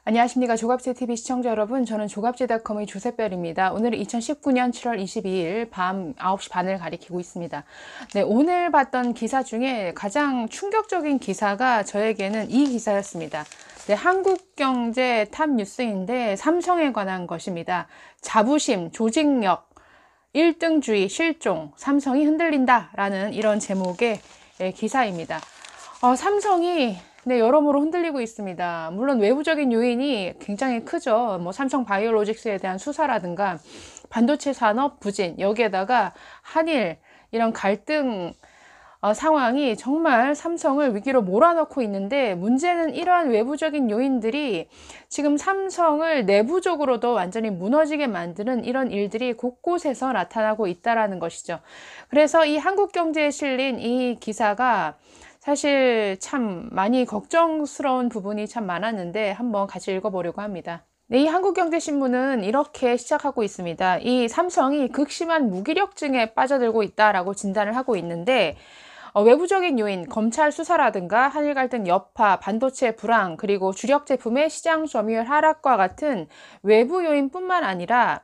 안녕하십니까. 조갑제TV 시청자 여러분, 저는 조갑제닷컴의 조셉별입니다. 오늘은 2019년 7월 22일 밤 9시 반을 가리키고 있습니다. 네, 오늘 봤던 기사 중에 가장 충격적인 기사가 저에게는 이 기사였습니다. 네, 한국경제 탑 뉴스인데 삼성에 관한 것입니다. 자부심, 조직력, 1등주의, 실종, 삼성이 흔들린다 라는 이런 제목의 기사입니다. 삼성이 여러모로 흔들리고 있습니다. 물론 외부적인 요인이 굉장히 크죠. 삼성 바이오로직스에 대한 수사라든가 반도체 산업 부진, 여기에다가 한일 이런 갈등 상황이 정말 삼성을 위기로 몰아넣고 있는데, 문제는 이러한 외부적인 요인들이 지금 삼성을 내부적으로도 완전히 무너지게 만드는 이런 일들이 곳곳에서 나타나고 있다는 것이죠. 그래서 이 한국경제에 실린 이 기사가 사실 참 많이 걱정스러운 부분이 참 많았는데 한번 같이 읽어보려고 합니다. 네, 이 한국경제신문은 이렇게 시작하고 있습니다. 이 삼성이 극심한 무기력증에 빠져들고 있다라고 진단을 하고 있는데, 외부적인 요인, 검찰 수사라든가 한일 갈등 여파, 반도체 불황, 그리고 주력 제품의 시장 점유율 하락과 같은 외부 요인뿐만 아니라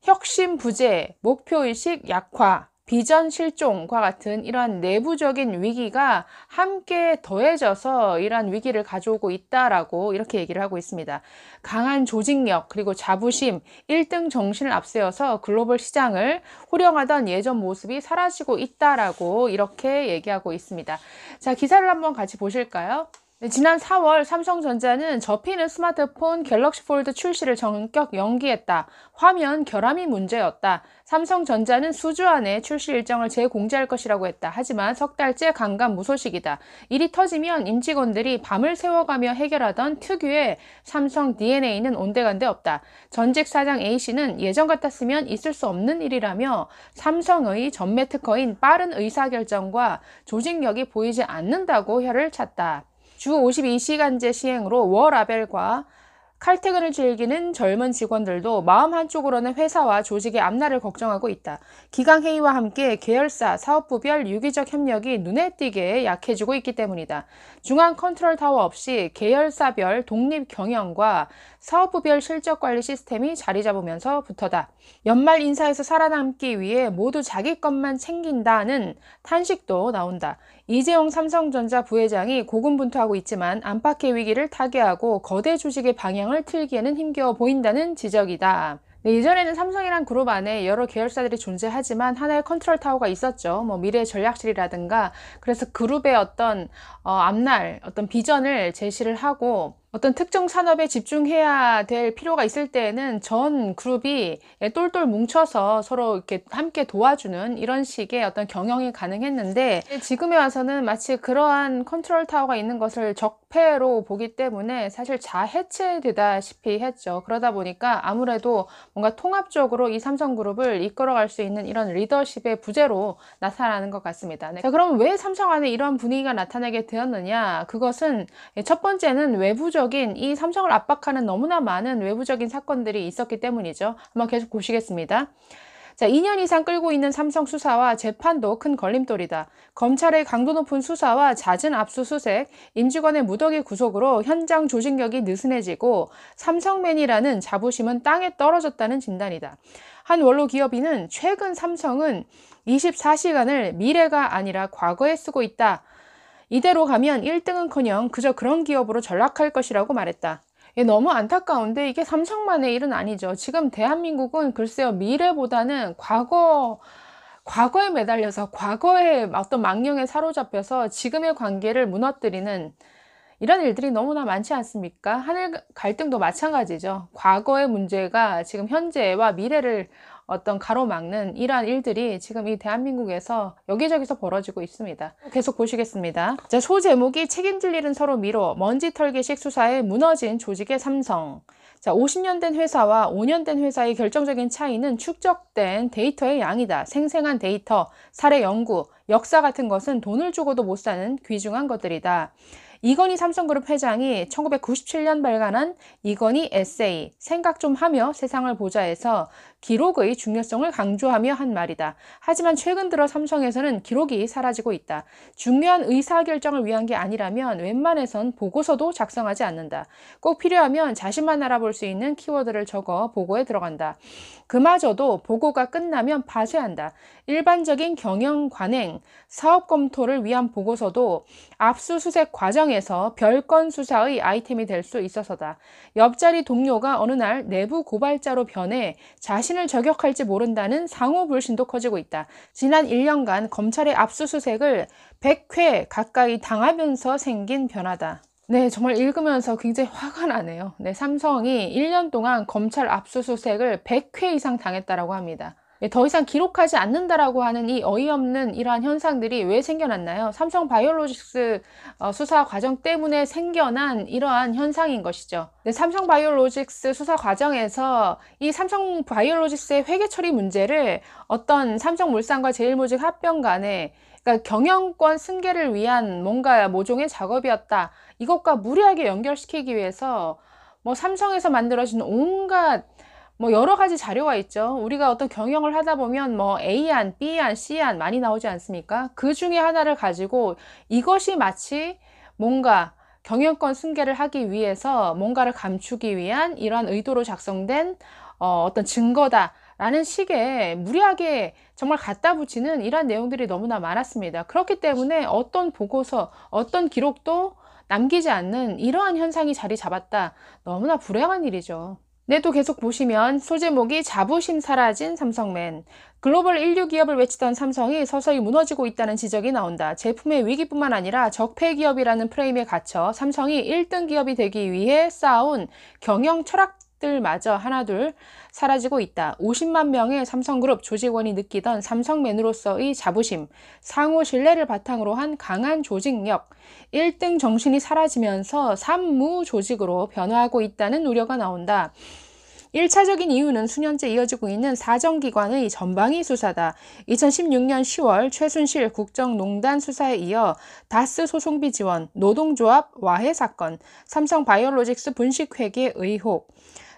혁신 부재, 목표의식 약화, 비전 실종과 같은 이러한 내부적인 위기가 함께 더해져서 이러한 위기를 가져오고 있다라고 이렇게 얘기를 하고 있습니다. 강한 조직력, 그리고 자부심, 1등 정신을 앞세워서 글로벌 시장을 호령하던 예전 모습이 사라지고 있다라고 이렇게 얘기하고 있습니다. 자, 기사를 한번 같이 보실까요? 네, 지난 4월 삼성전자는 접히는 스마트폰 갤럭시 폴드 출시를 전격 연기했다. 화면 결함이 문제였다. 삼성전자는 수주 안에 출시 일정을 재공지할 것이라고 했다. 하지만 석 달째 강간무소식이다. 일이 터지면 임직원들이 밤을 새워가며 해결하던 특유의 삼성 DNA는 온데간데 없다. 전직 사장 A씨는 예전 같았으면 있을 수 없는 일이라며 삼성의 전매 특허인 빠른 의사결정과 조직력이 보이지 않는다고 혀를 찼다. 주 52시간제 시행으로 워라벨과 칼퇴근을 즐기는 젊은 직원들도 마음 한쪽으로는 회사와 조직의 앞날을 걱정하고 있다. 기강회의와 함께 계열사, 사업부별 유기적 협력이 눈에 띄게 약해지고 있기 때문이다. 중앙 컨트롤 타워 없이 계열사별 독립 경영과 사업부별 실적관리 시스템이 자리 잡으면서부터다. 연말 인사에서 살아남기 위해 모두 자기 것만 챙긴다는 탄식도 나온다. 이재용 삼성전자 부회장이 고군분투하고 있지만 안팎의 위기를 타개하고 거대 조직의 방향을 틀기에는 힘겨워 보인다는 지적이다. 네, 예전에는 삼성이란 그룹 안에 여러 계열사들이 존재하지만 하나의 컨트롤 타워가 있었죠. 미래 전략실이라든가. 그래서 그룹의 어떤 앞날, 어떤 비전을 제시를 하고 어떤 특정 산업에 집중해야 될 필요가 있을 때에는 전 그룹이 똘똘 뭉쳐서 서로 이렇게 함께 도와주는 이런 식의 어떤 경영이 가능했는데, 지금에 와서는 마치 그러한 컨트롤 타워가 있는 것을 적폐로 보기 때문에 사실 자해체되다시피 했죠. 그러다 보니까 아무래도 뭔가 통합적으로 이 삼성그룹을 이끌어갈 수 있는 이런 리더십의 부재로 나타나는 것 같습니다. 네. 자, 그럼 왜 삼성 안에 이러한 분위기가 나타나게 되었느냐? 그것은 첫 번째는 외부적인 이 삼성을 압박하는 너무나 많은 외부적인 사건들이 있었기 때문이죠. 한번 계속 보시겠습니다. 자, 2년 이상 끌고 있는 삼성 수사와 재판도 큰 걸림돌이다. 검찰의 강도 높은 수사와 잦은 압수수색, 임직원의 무더기 구속으로 현장 조직력이 느슨해지고 삼성맨이라는 자부심은 땅에 떨어졌다는 진단이다. 한 원로 기업인은 최근 삼성은 24시간을 미래가 아니라 과거에 쓰고 있다. 이대로 가면 1등은커녕 그저 그런 기업으로 전락할 것이라고 말했다. 너무 안타까운데 이게 삼성만의 일은 아니죠. 지금 대한민국은 글쎄요, 미래보다는 과거에 매달려서 과거의 어떤 망령에 사로잡혀서 지금의 관계를 무너뜨리는 이런 일들이 너무나 많지 않습니까? 한일 갈등도 마찬가지죠. 과거의 문제가 지금 현재와 미래를 어떤 가로막는 이러한 일들이 지금 이 대한민국에서 여기저기서 벌어지고 있습니다. 계속 보시겠습니다. 자, 소제목이 책임질 일은 서로 미뤄 먼지 털기식 수사에 무너진 조직의 삼성. 자, 50년 된 회사와 5년 된 회사의 결정적인 차이는 축적된 데이터의 양이다. 생생한 데이터, 사례 연구, 역사 같은 것은 돈을 주고도 못 사는 귀중한 것들이다. 이건희 삼성그룹 회장이 1997년 발간한 이건희 에세이 생각 좀 하며 세상을 보자에서 기록의 중요성을 강조하며 한 말이다. 하지만 최근 들어 삼성에서는 기록이 사라지고 있다. 중요한 의사결정을 위한 게 아니라면 웬만해선 보고서도 작성하지 않는다. 꼭 필요하면 자신만 알아볼 수 있는 키워드를 적어 보고에 들어간다. 그마저도 보고가 끝나면 파쇄한다. 일반적인 경영 관행, 사업 검토를 위한 보고서도 압수수색 과정에서 별건 수사의 아이템이 될 수 있어서다. 옆자리 동료가 어느 날 내부 고발자로 변해 자신을 저격할지 모른다는 상호 불신도 커지고 있다. 지난 1년간 검찰의 압수수색을 100회 가까이 당하면서 생긴 변화다. 네, 정말 읽으면서 굉장히 화가 나네요. 네, 삼성이 1년 동안 검찰 압수수색을 100회 이상 당했다라고 합니다. 더 이상 기록하지 않는다라고 하는 이 어이없는 이러한 현상들이 왜 생겨났나요? 삼성 바이오로직스 수사 과정 때문에 생겨난 이러한 현상인 것이죠. 네, 삼성 바이오로직스 수사 과정에서 이 삼성 바이오로직스의 회계 처리 문제를 어떤 삼성물산과 제일모직 합병 간에, 그러니까 경영권 승계를 위한 뭔가 모종의 작업이었다. 이것과 무리하게 연결시키기 위해서 삼성에서 만들어진 온갖 여러 가지 자료가 있죠. 우리가 어떤 경영을 하다 보면 A안, B안, C안 많이 나오지 않습니까? 그 중에 하나를 가지고 이것이 마치 뭔가 경영권 승계를 하기 위해서 뭔가를 감추기 위한 이러한 의도로 작성된 어떤 증거다라는 식의 무리하게 정말 갖다 붙이는 이러한 내용들이 너무나 많았습니다. 그렇기 때문에 어떤 보고서, 어떤 기록도 남기지 않는 이러한 현상이 자리 잡았다. 너무나 불행한 일이죠. 네, 또 계속 보시면 소제목이 자부심 사라진 삼성맨. 글로벌 인류 기업을 외치던 삼성이 서서히 무너지고 있다는 지적이 나온다. 제품의 위기뿐만 아니라 적폐 기업이라는 프레임에 갇혀 삼성이 1등 기업이 되기 위해 쌓아온 경영 철학들마저 하나둘 사라지고 있다. 50만 명의 삼성그룹 조직원이 느끼던 삼성맨으로서의 자부심, 상호 신뢰를 바탕으로 한 강한 조직력, 1등 정신이 사라지면서 산무 조직으로 변화하고 있다는 우려가 나온다. 1차적인 이유는 수년째 이어지고 있는 사정기관의 전방위 수사다. 2016년 10월 최순실 국정농단 수사에 이어 다스 소송비 지원, 노동조합 와해 사건, 삼성바이오로직스 분식회계 의혹,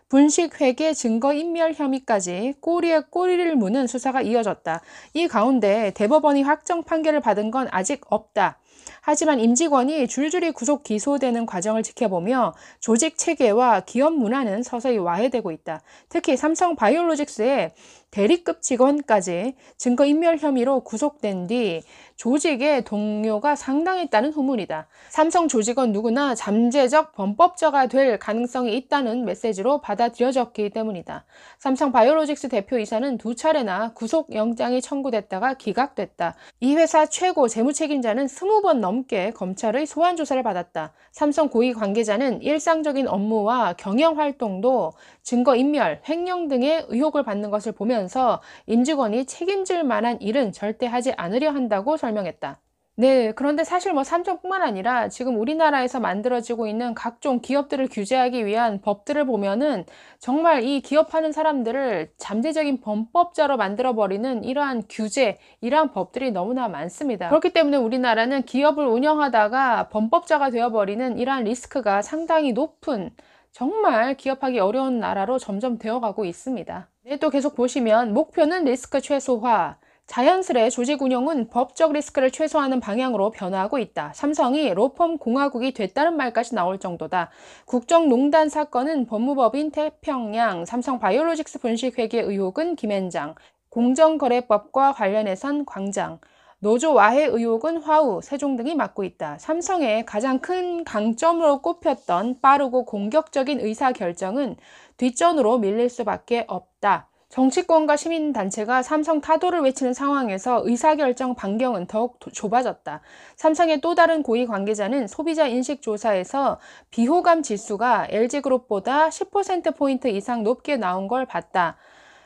분식회계 증거인멸 혐의까지 꼬리에 꼬리를 무는 수사가 이어졌다. 이 가운데 대법원이 확정 판결을 받은 건 아직 없다. 하지만 임직원이 줄줄이 구속 기소되는 과정을 지켜보며 조직 체계와 기업 문화는 서서히 와해되고 있다. 특히 삼성 바이오로직스의 대리급 직원까지 증거인멸 혐의로 구속된 뒤 조직의 동료가 상당했다는 후문이다. 삼성 조직원 누구나 잠재적 범법자가 될 가능성이 있다는 메시지로 받아들여졌기 때문이다. 삼성 바이오로직스 대표이사는 2차례나 구속영장이 청구됐다가 기각됐다. 이 회사 최고 재무책임자는 20번 넘게 검찰의 소환조사를 받았다. 삼성 고위 관계자는 일상적인 업무와 경영활동도 증거인멸, 횡령 등의 의혹을 받는 것을 보면서 임직원이 책임질 만한 일은 절대 하지 않으려 한다고 설명했다. 네, 그런데 사실 삼성뿐만 아니라 지금 우리나라에서 만들어지고 있는 각종 기업들을 규제하기 위한 법들을 보면은 정말 이 기업하는 사람들을 잠재적인 범법자로 만들어버리는 이러한 규제, 이러한 법들이 너무나 많습니다. 그렇기 때문에 우리나라는 기업을 운영하다가 범법자가 되어버리는 이러한 리스크가 상당히 높은, 정말 기업하기 어려운 나라로 점점 되어가고 있습니다. 네, 또 계속 보시면 목표는 리스크 최소화. 자연스레 조직 운영은 법적 리스크를 최소화하는 방향으로 변화하고 있다. 삼성이 로펌 공화국이 됐다는 말까지 나올 정도다. 국정농단 사건은 법무법인 태평양, 삼성 바이오로직스 분식회계 의혹은 김앤장, 공정거래법과 관련해선 광장, 노조 와해 의혹은 화우, 세종 등이 맡고 있다. 삼성의 가장 큰 강점으로 꼽혔던 빠르고 공격적인 의사결정은 뒷전으로 밀릴 수밖에 없다. 정치권과 시민단체가 삼성 타도를 외치는 상황에서 의사결정 반경은 더욱 좁아졌다. 삼성의 또 다른 고위 관계자는 소비자 인식 조사에서 비호감 지수가 LG그룹보다 10%포인트 이상 높게 나온 걸 봤다.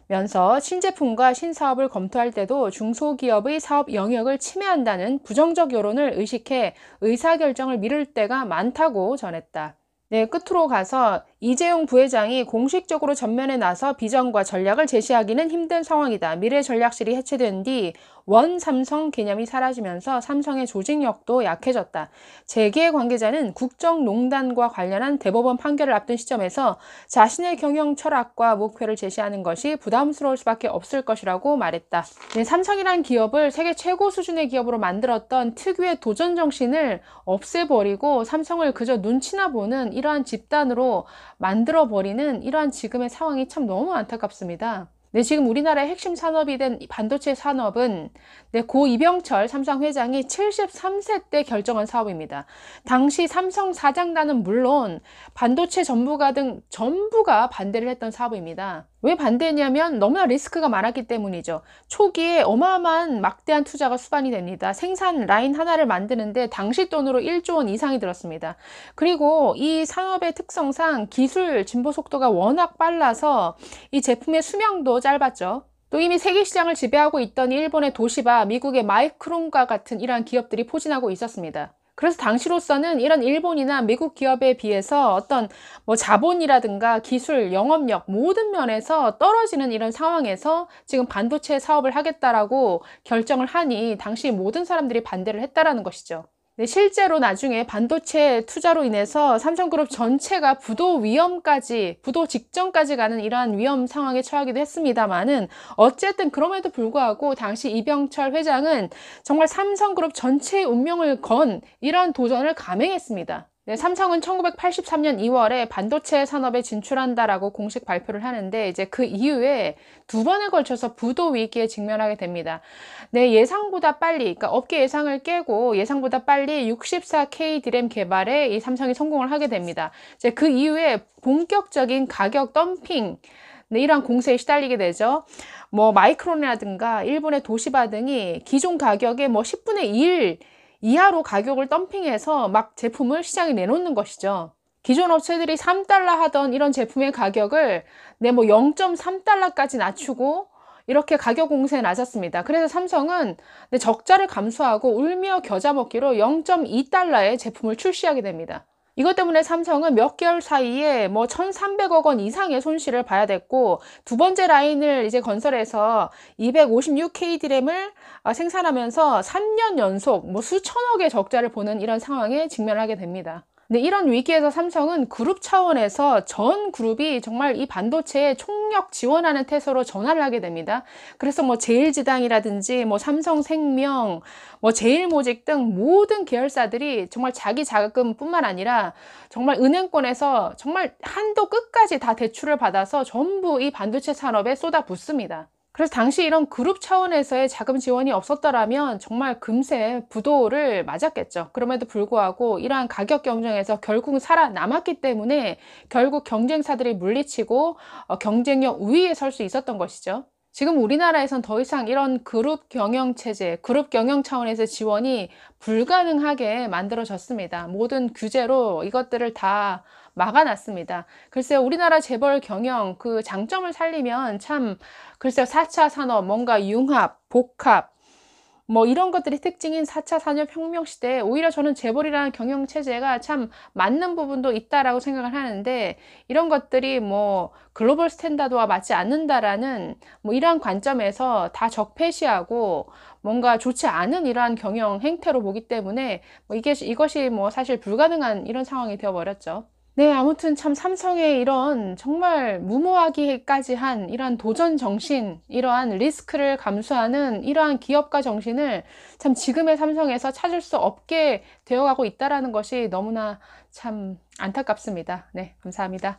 면서 신제품과 신사업을 검토할 때도 중소기업의 사업 영역을 침해한다는 부정적 여론을 의식해 의사결정을 미룰 때가 많다고 전했다. 네, 끝으로 가서 이재용 부회장이 공식적으로 전면에 나서 비전과 전략을 제시하기는 힘든 상황이다. 미래전략실이 해체된 뒤 원 삼성 개념이 사라지면서 삼성의 조직력도 약해졌다. 재계 관계자는 국정농단과 관련한 대법원 판결을 앞둔 시점에서 자신의 경영 철학과 목표를 제시하는 것이 부담스러울 수밖에 없을 것이라고 말했다. 네, 삼성이란 기업을 세계 최고 수준의 기업으로 만들었던 특유의 도전 정신을 없애버리고 삼성을 그저 눈치나 보는 이러한 집단으로 만들어버리는 이러한 지금의 상황이 참 너무 안타깝습니다. 네, 지금 우리나라의 핵심 산업이 된 반도체 산업은 고 이병철 삼성 회장이 73세 때 결정한 사업입니다. 당시 삼성 사장단은 물론 반도체 전문가 등 전부가 반대를 했던 사업입니다. 왜 반대했냐면 너무나 리스크가 많았기 때문이죠. 초기에 어마어마한 막대한 투자가 수반이 됩니다. 생산 라인 하나를 만드는데 당시 돈으로 1조 원 이상이 들었습니다. 그리고 이 산업의 특성상 기술 진보 속도가 워낙 빨라서 이 제품의 수명도 짧았죠. 또 이미 세계 시장을 지배하고 있던 일본의 도시바, 미국의 마이크론과 같은 이러한 기업들이 포진하고 있었습니다. 그래서 당시로서는 이런 일본이나 미국 기업에 비해서 어떤 자본이라든가 기술, 영업력 모든 면에서 떨어지는 이런 상황에서 지금 반도체 사업을 하겠다라고 결정을 하니 당시 모든 사람들이 반대를 했다라는 것이죠. 네, 실제로 나중에 반도체 투자로 인해서 삼성그룹 전체가 부도 위험까지, 부도 직전까지 가는 이러한 위험 상황에 처하기도 했습니다만은 어쨌든 그럼에도 불구하고 당시 이병철 회장은 정말 삼성그룹 전체의 운명을 건 이러한 도전을 감행했습니다. 네, 삼성은 1983년 2월에 반도체 산업에 진출한다라고 공식 발표를 하는데 이제 그 이후에 두 번에 걸쳐서 부도 위기에 직면하게 됩니다. 네, 예상보다 빨리, 그러니까 업계 예상을 깨고 예상보다 빨리 64K 디램 개발에 이 삼성이 성공을 하게 됩니다. 이제 그 이후에 본격적인 가격 덤핑, 네, 이러한 공세에 시달리게 되죠. 마이크론이라든가 일본의 도시바 등이 기존 가격의 10분의 1 이하로 가격을 덤핑해서 막 제품을 시장에 내놓는 것이죠. 기존 업체들이 3달러 하던 이런 제품의 가격을 0.3달러까지 낮추고 이렇게 가격 공세에 나섰습니다. 그래서 삼성은 적자를 감수하고 울며 겨자 먹기로 0.2달러의 제품을 출시하게 됩니다. 이것 때문에 삼성은 몇 개월 사이에 1,300억 원 이상의 손실을 봐야 됐고, 두 번째 라인을 이제 건설해서 256K 디램을 생산하면서 3년 연속 수천억의 적자를 보는 이런 상황에 직면하게 됩니다. 근데 이런 위기에서 삼성은 그룹 차원에서 전 그룹이 정말 이 반도체에 총력 지원하는 태세로 전환을 하게 됩니다. 그래서 제일지당이라든지 삼성생명, 제일모직 등 모든 계열사들이 정말 자기 자금뿐만 아니라 정말 은행권에서 정말 한도 끝까지 다 대출을 받아서 전부 이 반도체 산업에 쏟아붓습니다. 그래서 당시 이런 그룹 차원에서의 자금 지원이 없었더라면 정말 금세 부도를 맞았겠죠. 그럼에도 불구하고 이러한 가격 경쟁에서 결국 살아남았기 때문에 결국 경쟁사들이 물리치고 경쟁력 우위에 설 수 있었던 것이죠. 지금 우리나라에선 더 이상 이런 그룹 경영 체제, 그룹 경영 차원에서 지원이 불가능하게 만들어졌습니다. 모든 규제로 이것들을 다 막아놨습니다. 글쎄요, 우리나라 재벌 경영 그 장점을 살리면 참, 글쎄요, 4차 산업, 뭔가 융합, 복합, 이런 것들이 특징인 4차 산업혁명 시대에 오히려 저는 재벌이라는 경영 체제가 참 맞는 부분도 있다라고 생각을 하는데, 이런 것들이 글로벌 스탠다드와 맞지 않는다라는 이러한 관점에서 다 적폐시하고 뭔가 좋지 않은 이러한 경영 행태로 보기 때문에 이것이 사실 불가능한 이런 상황이 되어버렸죠. 네, 아무튼 참 삼성의 이런 정말 무모하기까지 한 이러한 도전 정신, 이러한 리스크를 감수하는 이러한 기업가 정신을 참 지금의 삼성에서 찾을 수 없게 되어가고 있다는 것이 너무나 참 안타깝습니다. 네, 감사합니다.